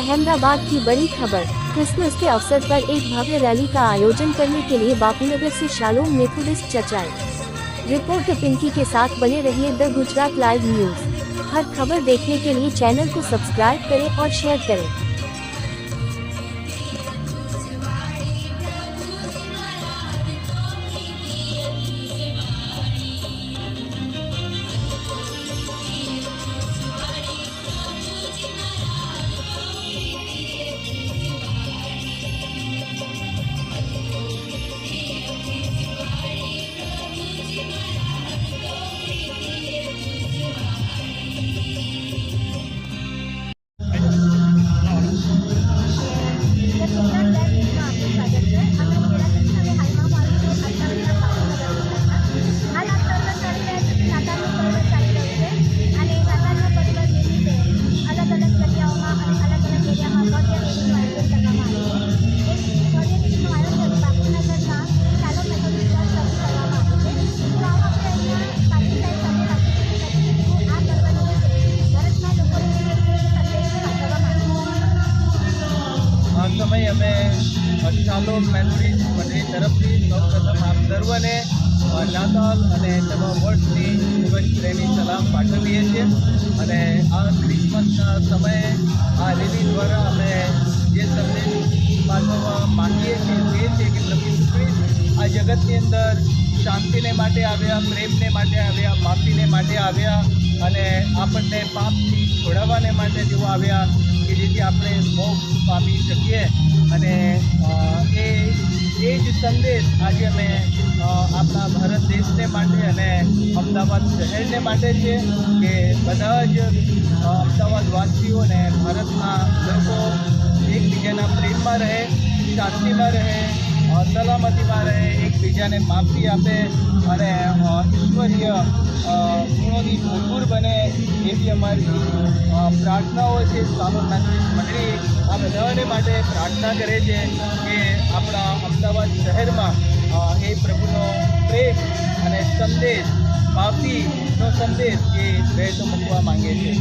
अहमदाबाद की बड़ी खबर। क्रिसमस के अवसर पर एक भव्य रैली का आयोजन करने के लिए बापूनगर से शालोम मेथोडिस्ट चर्च आए। रिपोर्टर पिंकी के साथ बने रहिए द गुजरात लाइव न्यूज। हर खबर देखने के लिए चैनल को सब्सक्राइब करें और शेयर करें। समय અમે શાલોમ મેથોડિસ્ટ મંડળી તરફથી સૌપ્રથમ આપ સર્વને નાતાલ અને નવા વર્ષની ખૂબ જ પ્રેમી સલામ પાઠવીએ છીએ અને આ ક્રિસમસના સમયે આ રેલી દ્વારા અમે જે સંદેશ પાઠવવા માંગીએ છીએ તે છે કે પ્રભુ ઈસુ ખ્રિસ્ત આ જગતની અંદર શાંતિને માટે આવ્યા, પ્રેમને માટે આવ્યા, માફીને માટે આવ્યા અને આપણને પાપથી છોડાવવાને માટે તેઓ આવ્યા કે જેથી આપણે મોક્ષ પામી શકીએ અને એ જ સંદેશ આજે અમે આપણા ભારત દેશને માટે અને અમદાવાદ શહેરને માટે છે કે બધા જ અમદાવાદવાસીઓ અને ભારતના લોકો એકબીજાના પ્રેમમાં રહે, શાંતિમાં રહે, સલામતીમાં રહે, એકબીજાને માફી આપે અને ઈશ્વરીય ગુણોની ભરપૂર બને એવી અમારી પ્રાર્થનાઓ છે। શાલોમ મેથોડિસ્ટ મંડળી આ બધાને માટે પ્રાર્થના કરે છે કે આપણા અમદાવાદ શહેરમાં એ પ્રભુનો પ્રેમ અને સંદેશ, માફીનો સંદેશ એ વહેતો મૂકવા માંગે છે।